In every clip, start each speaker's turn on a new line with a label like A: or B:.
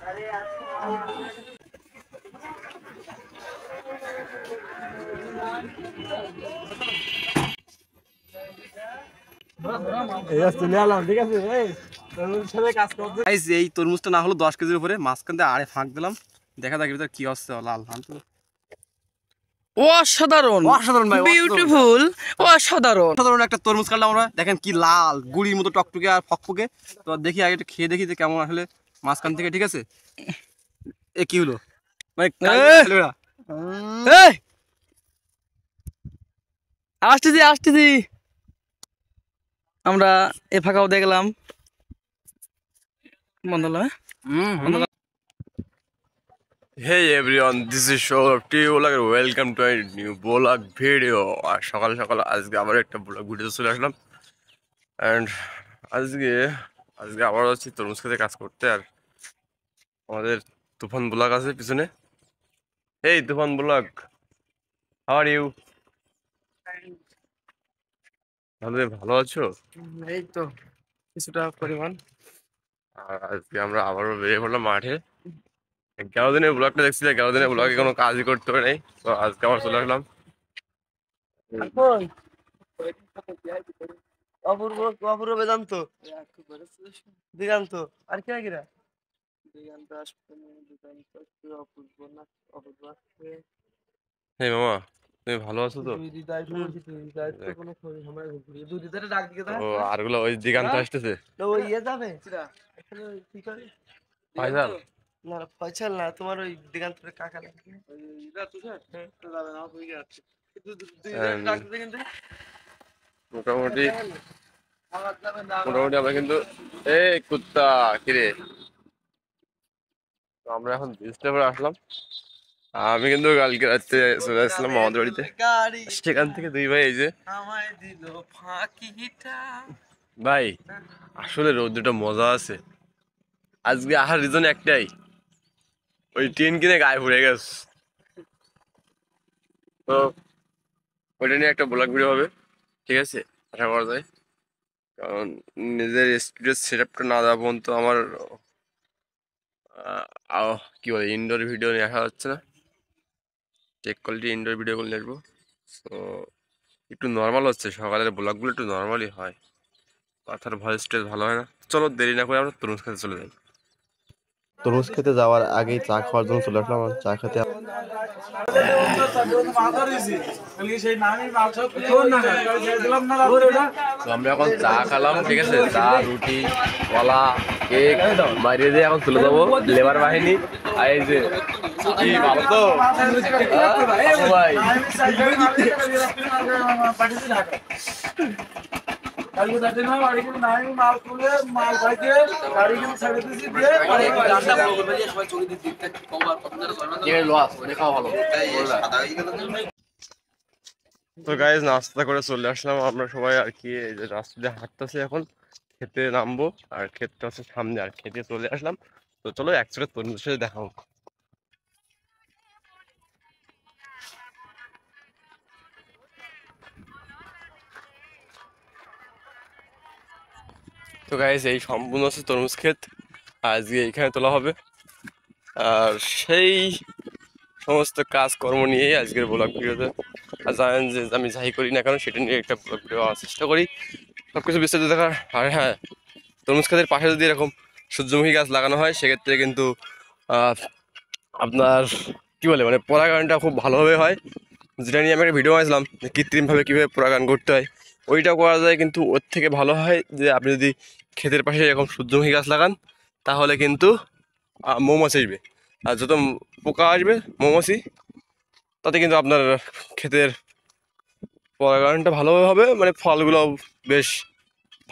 A: এই তরমুজটা না হলো 10 কেজির উপরে, মাঝখান দিয়ে আড়ে ফাঁক দিলাম, দেখা যাক ভিতরে কি হচ্ছে। লাল
B: অসাধারণ,
A: অসাধারণ ভাই,
B: বিউটিফুল, অসাধারণ
A: অসাধারণ একটা তরমুজ কাটলাম আমরা। দেখেন কি লাল গুড়ির মতো টকটকে আর ফকফকে। তো দেখি আগে একটু খেয়ে দেখি যে কেমন আসলে মাঝখান থেকে। ঠিক আছে, এ কি হলো ভাই?
B: আসতেছি আমরা এ ফাঁকাও দেখলাম বন্ধ হলো।
C: Hey everyone, this is Shoaib to you. Welcome to a new vlog video. আর সকাল সকাল আজকে আবার একটা vlog ভিডিওতে চলে আসলাম। And আজকে আবার হচ্ছে তরমুজ খেতে কাজ করতে। আর আমাদের তুফান ব্লগ আছে পিছনে। Hey Toofan blog, how are you? ভালো আছো?
B: এই তো কিছুটা পরিমাণ।
C: আর আজকে আমরা আবারও বেরিয়ে পড়লাম মাঠে। 11 দিনের ব্লগটা দেখছি, 11 দিনের ব্লগে কোনো কাজই করতে পারে নাই। তো আজকে আবার চলে আসলাম।
B: অপূর্ব বেদান্ত দিগান্ত আর কি কিরা দিগান্ত আসবে দিগান্ত অপূর্ব না অপূর্ব আসবে।
C: হে মামা, তুমি ভালো আছো তো? ও আরগুলো ওই দিগান্ত আসতেছে। ফাইজাল
B: না ফয়সাল না, তোমার ওই দিগান্তরের কাকা নাকি
C: মোটামুটি আমরা কিন্তু এই কুত্তা কিরে, তো আমরা এখন ব্রিজটা আসলাম। আমি কিন্তু কালকে রাত্রে চলে আসলাম আমাদের বাড়িতে, সেখান থেকে দুই ভাই এই যে ভাই। আসলে রোদ্রটা মজা আছে আজকে, আসার রিজন একটাই, ওই টিন কিনে গায়ে পড়ে গেছে। তো ওইটা নিয়ে একটা ব্লগ ভিডিও হবে, ঠিক আছে, আশা করা যায়। কারণ নিজের স্টুডিও সেট আপটা না দেওয়া পর্যন্ত আমার কি বলে ইনডোর ভিডিও নিয়ে আসা হচ্ছে না। টেক কোয়ালিটি ইনডোর ভিডিওগুলো নেবো। তো একটু নর্মাল হচ্ছে, সকালের ব্লগগুলো একটু নর্মালই হয়, কথার ভয়েস টেস ভালো হয় না। চলো দেরি না করে আমরা তরমুজ খেতে চলে যাই।
D: তরমুজ খেতে যাওয়ার আগেই চা খাওয়ার জন্য চলে আসলাম। চা খেতে
C: আমরা এখন চা খেলাম, ঠিক আছে, চা রুটি কলা কেক বাইরে দিয়ে এখন তুলে দেবো লেবার বাহিনী। আর এই যে কি ভালো তো ভাই, তো গাইজ নাস্তা করে চলে আসলাম আমরা সবাই আর কি। এই যে রাস্তা দিয়ে হাঁটতেছি, এখন খেতে নামবো। আর খেতে হচ্ছে সামনে, আর খেতে চলে আসলাম। তো চলো একসাথে তরমুজের সাথে দেখা হোক। তো গাইজ এই সম্পূর্ণ হচ্ছে তরমুজ ক্ষেত, আজকে এইখানে তোলা হবে। আর সেই সমস্ত কাজকর্ম নিয়েই আজকের ব্লগ ভিডিওতে। আর জানেন যে আমি যাই করি না কেন সেটা নিয়ে একটা ব্লগ ভিডিও আনার চেষ্টা করি, সবকিছু বিস্তারিত দেখার। আর হ্যাঁ, তরমুজ ক্ষেতের পাশে যদি এরকম সূর্যমুখী গাছ লাগানো হয় সেক্ষেত্রে কিন্তু আপনার কি বলে মানে পরাগায়নটা খুব ভালোভাবে হয়। যেটা নিয়ে আমি একটা ভিডিও বানাইছিলাম যে কৃত্রিমভাবে কীভাবে পরাগায়ন করতে হয়, ওইটা করা যায়। কিন্তু ওর থেকে ভালো হয় যে আপনি যদি ক্ষেতের পাশে এরকম সূর্যমুখী গাছ লাগান, তাহলে কিন্তু মৌমাছি আসবে। আর যত পোকা আসবে মৌমাছি, তাতে কিন্তু আপনার ক্ষেতের পরাগায়নটা ভালোভাবে হবে, মানে ফলগুলো বেশ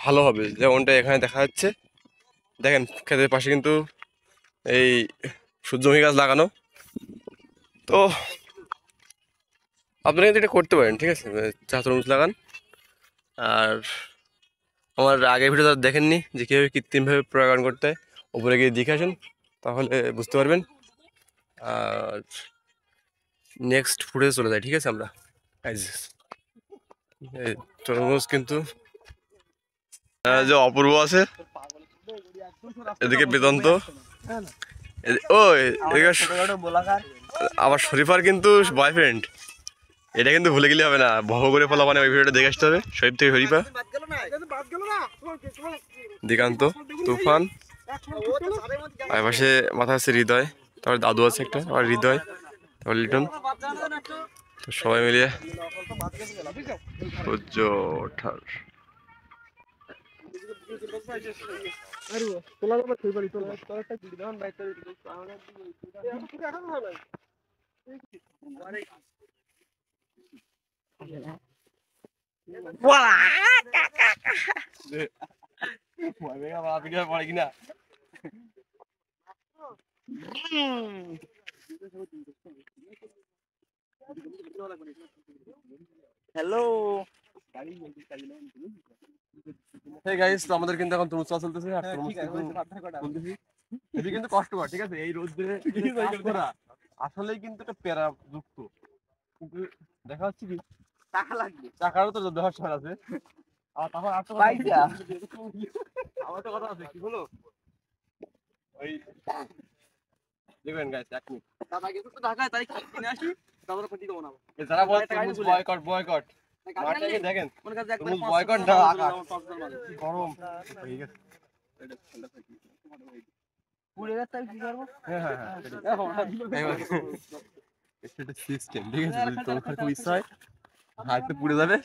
C: ভালো হবে। যেমনটা এখানে দেখা যাচ্ছে, দেখেন ক্ষেতের পাশে কিন্তু এই সূর্যমুখী গাছ লাগানো। তো আপনারা কিন্তু এটা করতে পারেন, ঠিক আছে, চা তরমুজ লাগান। আর আমার আগের ভিডিও দেখেননি যে কীভাবে কৃত্রিমভাবে পরাগায়ন করতে হয়, ওপরে গিয়ে দেখে আসেন, তাহলে বুঝতে পারবেন। আর নেক্সট ফুটেজে চলে যায়, ঠিক আছে। আমরা এই তরমুজ কিন্তু যে অপূর্ব আছে, এদিকে বেদান্ত, ওই এদিকে
B: ছোটখাটো গোলাকার
C: আবার শরীফার কিন্তু বয়ফ্রেন্ড, এটা কিন্তু ভুলে গেলে হবে না, ভহ করে ফেলা মানে ওই ভিডিওটা দেখে আসতে হবে। শরীফ থেকে শরীফা, দিগান্ত, তুফান, আর পাশে মাথা আছে হৃদয়, তারপর দাদু আছে একটা, আবার হৃদয়, তারপর লিটন। তো সবাই মিলিয়ে সূর্য ওঠার
A: কিনা
B: হ্যালো
A: hey guys, তো আমাদের কিন্তু এখন তরমুজ চাষ চলতেছে আর তরমুজ তুলতেছি। এটা কিন্তু কষ্টকর, ঠিক আছে? এই রোদ্রে কাজ করা আসলেই কিন্তু একটা প্যারা যুক্ত, কিন্তু দেখা যাচ্ছে কি
B: টাকা লাগবে
A: টাকারও তো ব্যবসা আছে। আর তারপর আর তো
B: পয়সা।
A: আমার তো কথা আছে, কি হলো ওই দেখবেন গাইস, এক মিনিট
B: দাদা কিছু তো ঢাকায় তাই কিনে আসি তারপরে ক্ষতি দেবো না
A: যারা বলে তরমুজ বয়কট বয়কট, মাঠটাকে দেখেন
B: মনে কাছে
A: তরমুজ বয়কট না আকাশ কি গরম হয়ে গেছে।
B: পুড়ে গেছে আমি কি করবো
A: হ্যাঁ হ্যাঁ হ্যাঁ এটা সিস্টেম, ঠিক আছে? যদি তরমুজ খাওয়ার খুব ইচ্ছা হয় হাতে পুড়ে যাবে,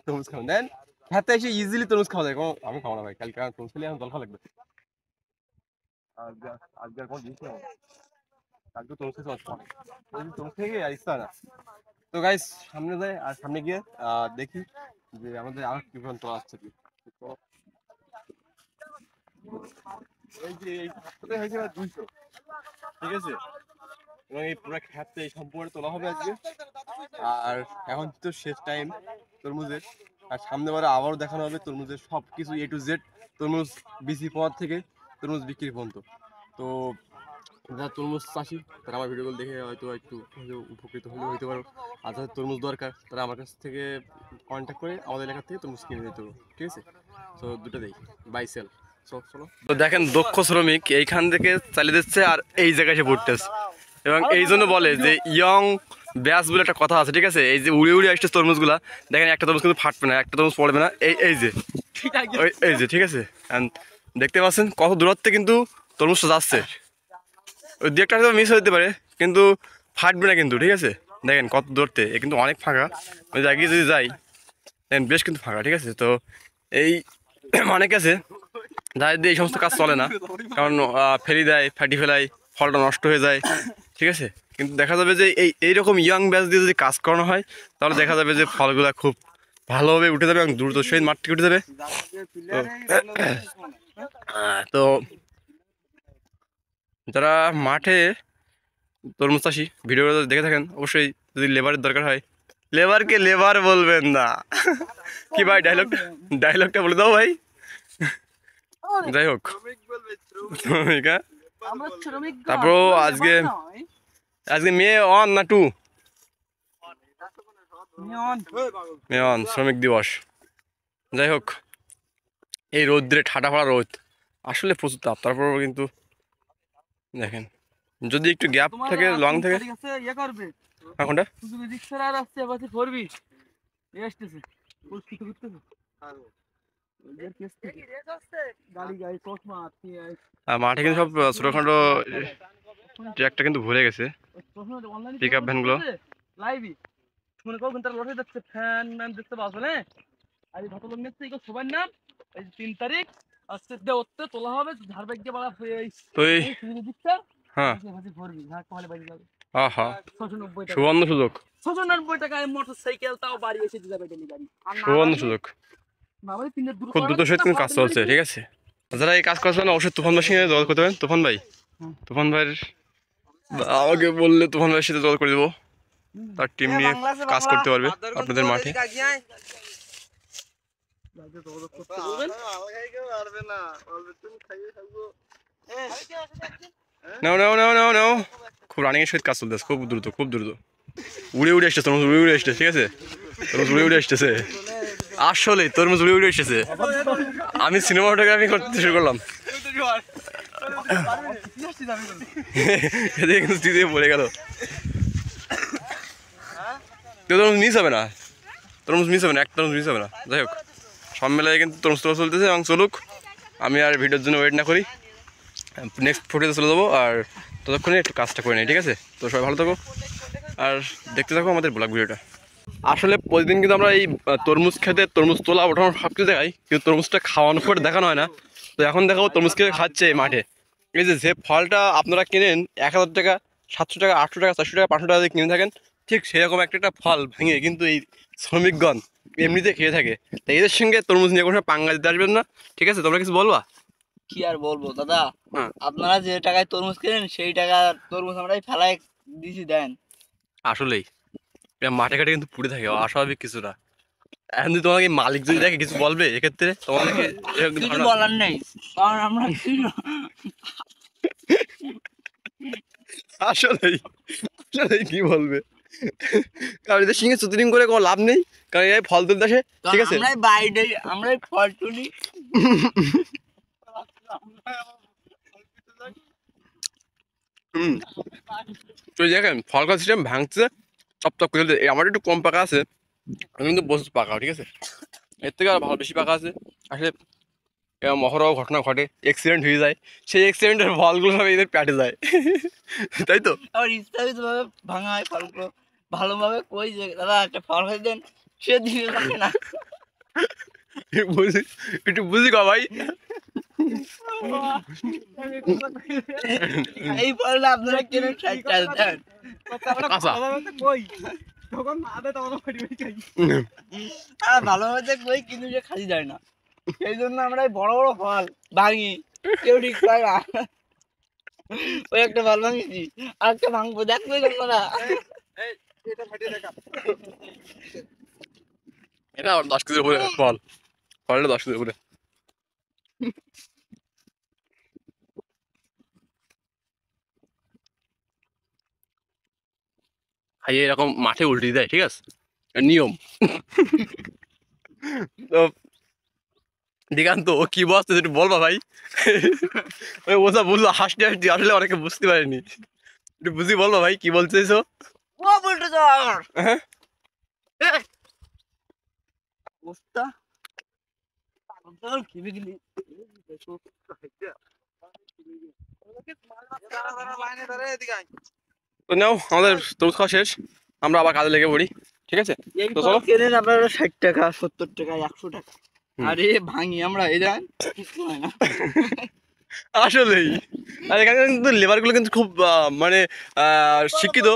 A: তরমুজ খাওয়া দেন খেতে এসে ইজিলি তরমুজ খাওয়া যায়। আমি খাবো না ভাই, কালকে আর তরমুজ খেলে এখন জল খাওয়া লাগবে। আজকে আর কোনো জিনিস নেই আমার। কালকে তরমুজ খেতে অসুবিধা নেই, তরমুজ থেকে আর ইচ্ছা না। তো গাইস সামনে যাই, আর সামনে গিয়ে দেখি যে আমাদের আর কি পরিমাণ তোলা আসছে কি। তো এই যে এই হাতটাতে হয়েছে 200, ঠিক আছে? এবং এই পুরো খেতে এই সম্পূর্ণ তোলা হবে আজকে। আর এখন তো শেষ টাইম তরমুজের, আর সামনে বারে আবারও দেখানো হবে তরমুজের সব কিছু A to Z, তরমুজ বিচি পাওয়ার থেকে তরমুজ বিক্রি পর্যন্ত। তো যারা তরমুজ চাষি তারা আমার ভিডিওগুলো দেখে হয়তো একটু উপকৃত হলেও হইতে পারো। আর যাদের তরমুজ দরকার তারা আমার কাছ থেকে কন্ট্যাক্ট করে আমাদের এলাকা থেকে তরমুজ কিনে নিতে পারো, ঠিক আছে? তো দুটো দেই, বাই সেল। চলো।
C: তো দেখেন দক্ষ শ্রমিক এইখান থেকে চালিয়ে দিচ্ছে আর এই জায়গায় এসে পড়তেছে, এবং এই জন্য বলে যে ইয়ং ব্যাস বলে একটা কথা আছে, ঠিক আছে? এই যে উড়ে উড়ে আসছে তরমুজগুলা, দেখেন একটা তরমুজ কিন্তু ফাটবে না, একটা তরমুজ পড়বে না, এই যে এই যে, ঠিক আছে? And দেখতে পাচ্ছেন কত দূরত্বে কিন্তু তরমুজটা যাচ্ছে, ওই দু একটা মিস হতে পারে কিন্তু ফাটবে না কিন্তু, ঠিক আছে? দেখেন কত দূরত্বে, এ কিন্তু অনেক ফাঁকা, ওই জায়গায় যদি যাই দেখেন বেশ কিন্তু ফাঁকা, ঠিক আছে? তো এই অনেক আছে যাদের দিয়ে এই সমস্ত কাজ চলে না, কারণ ফেলি দেয়, ফাটি ফেলায়, ফলটা নষ্ট হয়ে যায়, ঠিক আছে? কিন্তু দেখা যাবে যে এইরকম ইয়াং ব্যাচ দিয়ে যদি কাজ করানো হয় তাহলে দেখা যাবে যে ফলগুলো খুব ভালোভাবে উঠে যাবে এবং দ্রুত সহিত মাঠ থেকে উঠে যাবে। তো যারা মাঠে তরমুজ চাষি ভিডিও দেখে থাকেন অবশ্যই যদি লেবারের দরকার হয়, লেবারকে লেবার বলবেন না। কি ভাই ডায়লগটা বলে দাও ভাই। যাই হোক, তারপর আজকে মে 1 না 2, মে 1 শ্রমিক দিবস। যাই হোক, এই রোদ্রে ঠাটা পড়া রোদ, আসলে প্রচুর তাপ, তারপরও কিন্তু দেখেন যদি একটু গ্যাপ থাকে লং থাকে। কোনটা আর মাঠে কিন্তু সব ছোটখাটো ট্রাকটা কিন্তু ভরে গেছে, পিক আপ ভ্যানগুলো।
B: মনে করুন তারা লটে যাচ্ছে ফ্যান ম্যান দেখতে পাবো না। আর এই ভদ্রলোক নিচ্ছে এগুলো সবার নাম, এই 3 তারিখ আজকে দেওতে তোলা হবে ঝাড়বাগ দিয়ে বাড়া এই
C: তো এই
B: দিকটা
C: হ্যাঁ
B: ভাজি ভরবি ঝাড় কমালে বাড়ি যাবে।
C: আহা
B: 690 টাকা,
C: সুবর্ণ সুযোগ,
B: 690 টাকায় মোটরসাইকেল তাও বাড়ি এসে দিয়ে যাবে ডেলিভারি। আর না
C: সুবর্ণ সুযোগ,
B: না ভাই 3 দূর
C: খুব দ্রুত সহিত কিন্তু কাজ চলছে, ঠিক আছে? যারা এই কাজ করছেন অবশ্যই তুফান ভাইয়ের সঙ্গে যোগাযোগ করতে পারেন। তুফান ভাই, তুফান ভাইয়ের আমাকে বললে তুফান ভাইয়ের সাথে যোগাযোগ করে দেবো, তার টিম নিয়ে কাজ করতে পারবে আপনাদের মাঠে। নাও নাও নাও নাও নাও, খুব রানিং এর সহিত কাজ চলতেছে, খুব দ্রুত উড়ে উড়ে আসছে তরমুজ, উড়ে উড়ে আসছে, ঠিক আছে? তরমুজ উড়ে উড়ে আসতেছে, আসলে তরমুজ উড়ে উড়ে আসতেছে। আমি সিনেমাটোগ্রাফি করতে শুরু করলাম। এদিকে কিন্তু চিড়ে পড়ে গেল। তরমুজ মিস হবে না, তরমুজ মিস হবে না, একটা তরমুজ মিস হবে না। যাই হোক, সব মেলায় কিন্তু তরমুজ তোলা চলতেছে এবং চলুক, আমি আর ভিডিওর জন্য ওয়েট না করি, নেক্সট ফুটেজে চলে যাবো। আর ততক্ষণে একটু কাজটা করে নিই, ঠিক আছে? তো সবাই ভালো থাকো আর দেখতে থাকো আমাদের ব্লগ ভিডিওটা। আসলে প্রতিদিন কিন্তু আমরা এই তরমুজ খেতে, তরমুজ তোলা ওঠানো সব কিছু দেখাই, কিন্তু তরমুজটা খাওয়ানোর পরে দেখানো হয় না। তো এখন দেখাবো তরমুজ খেতে খাচ্ছে এই মাঠে। এই যে ফলটা আপনারা কেনেন 1000 টাকা, 700 টাকা, 800 টাকা, 400 টাকা, 500 টাকা দিয়ে কিনে থাকেন, ঠিক সেরকম একটা ফল ভেঙে কিন্তু এই শ্রমিকগণ এমনিতে খেয়ে থাকে। তাই এদের সঙ্গে তরমুজ নিয়ে কোনো পাঙ্গা দিতে আসবেন না, ঠিক আছে? তোমরা কিছু বলবা?
B: কি আর বলবো দাদা,
C: হ্যাঁ।
B: আপনারা যে টাকায় তরমুজ কেনেন সেই টাকা তরমুজ আমরা ফেলায় দিছি দেন।
C: আসলেই মাঠে ঘাটে কিন্তু পুড়ে থাকে, অস্বাভাবিক কিছু না। এখন যদি তোমাকে মালিক যদি দেখে কিছু বলবে এক্ষেত্রে তোমাদেরকে
B: কিছু বলার নেই, কারণ আমরা
C: আসলেই আসলেই কি বলবে, কারণ এদের সঙ্গে চুতিরিং করে কোনো লাভ নেই, কারণ এই ফল তুলতে আসে, ঠিক আছে?
B: আমরাই বাইরে আমরাই ফল তুলি।
C: তো দেখেন ফল গাছ সিস্টেম ভাঙছে, চপ চপ করে আমার একটু কম পাকা আছে, আমি কিন্তু বসে পাকা, ঠিক আছে? এর থেকে আর ভালো বেশি পাকা আছে। আসলে মহরহ ঘটনা ঘটে, অ্যাক্সিডেন্ট হয়ে যায়, সেই অ্যাক্সিডেন্টের ফলগুলো সব এদের পেটে যায়, তাই তো?
B: আবার ইচ্ছাকৃত ভাবে ভাঙা হয় ফলগুলো, ভালোভাবে কই যে দাদা একটা ফল খেয়ে দেন, সে দিতে থাকে না।
C: বুঝি, একটু বুঝি কা ভাই।
B: এই ফলটা আপনারা কেনেন 60 টাকা দেন।
C: কাঁচা।
B: আর ভালোভাবে কই কিন্তু সে খালি যায় না, সেই জন্য আমরা এই বড় বড় ফল ভাঙি, কেউ ঠিক পায় না। ওই একটা ফল ভাঙিছি, আর একটা ভাঙবো, দেখবে তোমরা।
C: এটা আবার 10 কেজির উপরে ফল, ফলটা 10 কেজির উপরে। খাইয়ে এরকম মাঠে উল্টে দেয়, ঠিক আছে? নিয়ম। তো দিগান্ত ও কি বলছে একটু বলবা ভাই? ওই ওটা বললো হাসতে হাসতে, আসলে অনেকে বুঝতে পারেনি, একটু বুঝি বলবা ভাই কি বলছে এসো?
B: ও বলতে যাও
C: হ্যাঁ
B: অবস্থা পাগল খেয়ে গেলি।
C: তো নাও, আমাদের তরমুজ খাওয়া শেষ, আমরা আবার কাজে লেগে পড়ি, ঠিক আছে?
B: এই
C: তো
B: ফল
C: চলো।
B: কেনেন আপনারা 60 টাকা, 70 টাকা, 100 টাকা,
C: হুম।
B: আরে ভাঙি আমরা এই দেন কিছু হয় না।
C: আসলেই আর এখানে কিন্তু লেবার গুলো কিন্তু খুব মানে শিক্ষিত।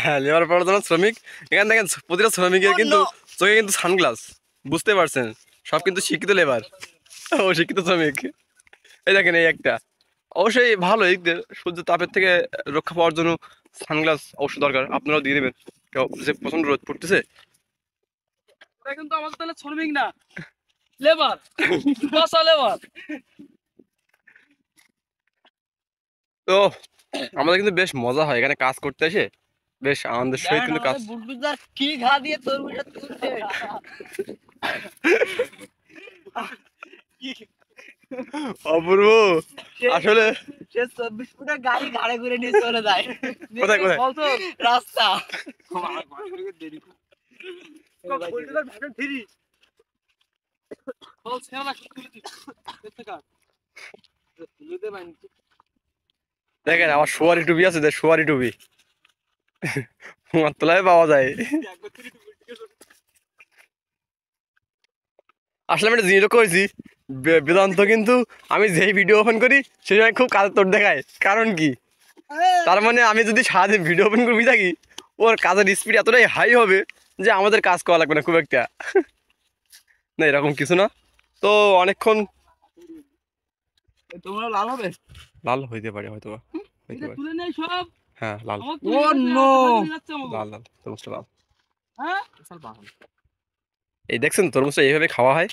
C: হ্যাঁ, লেবার পড়াশোনা শ্রমিক। এখানে দেখেন প্রতিটা শ্রমিকের কিন্তু চোখে কিন্তু সানগ্লাস, বুঝতে পারছেন? সব কিন্তু শিক্ষিত লেবার ও শিক্ষিত শ্রমিক। এই দেখেন এই একটা, অবশ্যই ভালো এদিকদের সূর্য তাপের থেকে রক্ষা পাওয়ার জন্য সানগ্লাস অবশ্যই দরকার, আপনারাও দিয়ে দেবেন, যে প্রচন্ড রোদ পড়তেছে।
B: এটা কিন্তু আমাদের তাহলে শ্রমিক না, লেবার, বসা লেবার।
C: তো আমাদের কিন্তু বেশ মজা হয় এখানে কাজ করতে এসে, বেশ আনন্দের সহিত কিন্তু কাজ।
B: বুলবুলদা কি ঘা দিয়ে তরমুজটা তুলছে,
C: অপূর্ব আসলে
B: সে 24 ফুটের গাড়ি ঘাড়ে ঘুরে নিয়ে চলে যায়।
C: কোথায় কোথায়?
B: রাস্তা
C: দেখেন আমার সোয়ারি টুপি আছে, সোয়ারি টুপি তলায় পাওয়া যায়। আসলে আমি একটা জিনিস লক্ষ্য করেছি, বেদান্ত কিন্তু আমি যেই ভিডিও ওপেন করি সেই সময় খুব কাজের তোর দেখায়, কারণ কি? তার মানে আমি যদি সারাদিন ভিডিও ওপেন করবি থাকি, ওর কাজের স্পিড এতটাই হাই হবে যে আমাদের কাজ করা লাগবে না খুব একটা। না এরকম কিছু না, তো অনেকক্ষণ
B: তোমরা লাল হবে,
C: লাল হইতে পারে, হয়তো হইতে পারে।
B: তুলে নেই সব।
C: হ্যাঁ লাল,
B: ও নো,
C: লাল লাল তরমুজটা লাল।
B: হ্যাঁ
C: এই দেখছেন তরমুজটা এইভাবে খাওয়া হয়।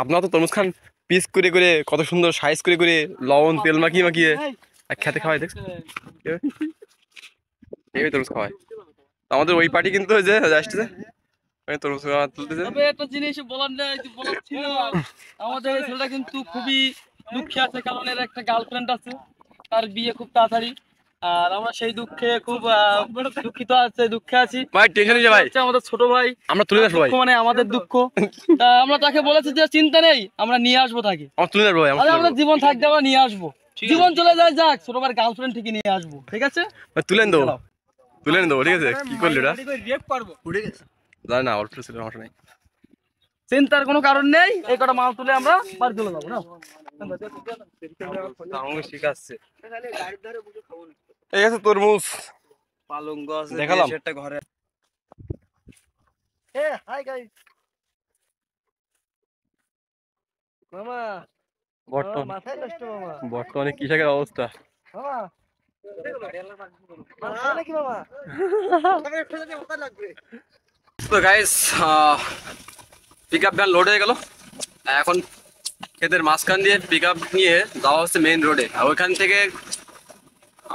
C: আপনারা তো তরমুজ খান পিস করে করে, কত সুন্দর সাইজ করে করে, লবণ তেল মাখিয়ে মাখিয়ে খেতে খাওয়াই, দেখছেন এইভাবে তরমুজ খাওয়ায়। আমাদের ওই পার্টি কিন্তু ওই যে আসতেছে তরমুজ তুলতেছে।
B: তবে একটা জিনিস বলার ছিল, আমাদের এই ছেলেটা কিন্তু খুবই দুঃখে আছে, কারণ এর একটা গার্লফ্রেন্ড আছে, তার বিয়ে খুব তাড়াতাড়ি। আর আমরা সেই দুঃখে খুব দুঃখিত আছে, দুঃখে আছি।
C: ভাই টেনশন নিয়ে ভাই,
B: হচ্ছে আমাদের ছোট ভাই,
C: আমরা তুলে আসবো ভাই,
B: দুঃখ মানে আমাদের দুঃখ। তা আমরা তাকে বলেছি যে চিন্তা নেই, আমরা নিয়ে আসবো তাকে।
C: আমরা তুলে আসবো ভাই,
B: আরে আমাদের জীবন থাকতে আমরা নিয়ে আসবো, জীবন চলে যায় যাক, ছোট ভাইয়ের গার্লফ্রেন্ড ঠিকই নিয়ে আসবো, ঠিক আছে?
C: তুলে দেবো, তুলে দেবো, ঠিক আছে? কি করলি এটা?
B: রেপ করবো, উঠে গেছে,
C: জানি না, অল্প ছিল, সমস্যা নেই।
B: চিন্তার কোনো কারণ নেই। এই কটা মাল তুলে আমরা বাড়ি চলে যাবো না।
A: শিখাচ্ছে
C: এই আছে তরমুজ,
A: পালঙ্গ আছে,
C: দেখালাম।
A: একটা ঘরে
B: হাই গাইস মামা, মাথায় নষ্ট মামা,
C: বর্তমানে কৃষকের অবস্থা।
B: মামা নাকি মামা?
C: তো guys, pick up van load হয়ে গেল। এখন ক্ষেতের মাঝখান দিয়ে পিক আপ নিয়ে যাওয়া হচ্ছে মেইন রোডে, আর ওইখান থেকে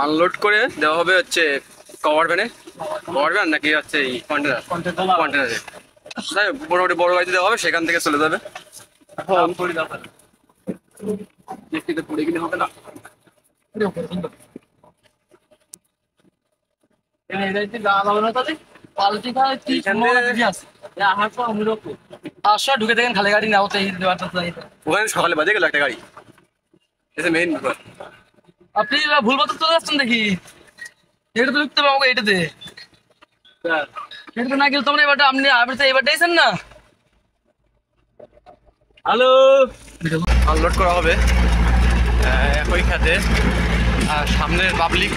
C: আনলোড করে দেওয়া হবে হচ্ছে কভার ভ্যানে। কভার ভ্যান নাকি হচ্ছে এই কন্টেনারে, মোটামুটি বড় গাড়িতে দেওয়া হবে, সেখান থেকে চলে যাবে। এখন পড়ে গেলে হবে না।
B: ঢুকে দেখেন খালি গাড়ি নাও,
C: ওখানে সকালে বাজে গেল একটা গাড়ি, এসে মেইন
B: আপনি ভুল পথে চলে যাচ্ছেন দেখি। এটা তো ঢুকতে পাবো এটাতে, এটাতে না গেলে তোমরা এবারটা আপনি এবার দিয়েছেন না। হ্যালো,
C: আনলোড করা হবে একই খাতে। আর সামনের পাবলিক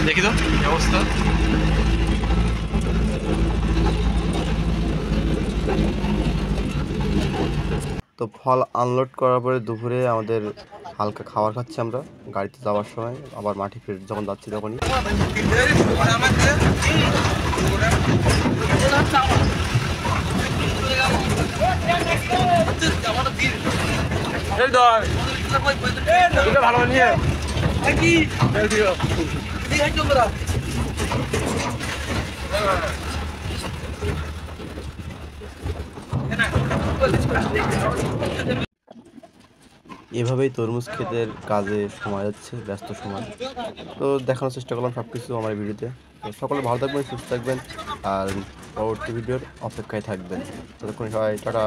C: দেখি তো কি অবস্থা।
D: তো ফল আনলোড করার পরে দুপুরে আমাদের হালকা খাবার খাচ্ছি আমরা গাড়িতে যাওয়ার সময়, আবার মাটি ফের যখন যাচ্ছি তখনই।
C: ভালো নিয়ে
D: এভাবেই তরমুজ ক্ষেতের কাজে সময় যাচ্ছে, ব্যস্ত সময়। তো দেখানোর চেষ্টা করলাম সব কিছু আমার ভিডিওতে। তো সকলে ভালো থাকবেন, সুস্থ থাকবেন, আর পরবর্তী ভিডিওর অপেক্ষায় থাকবেন। ততক্ষণ সবাই টাটা।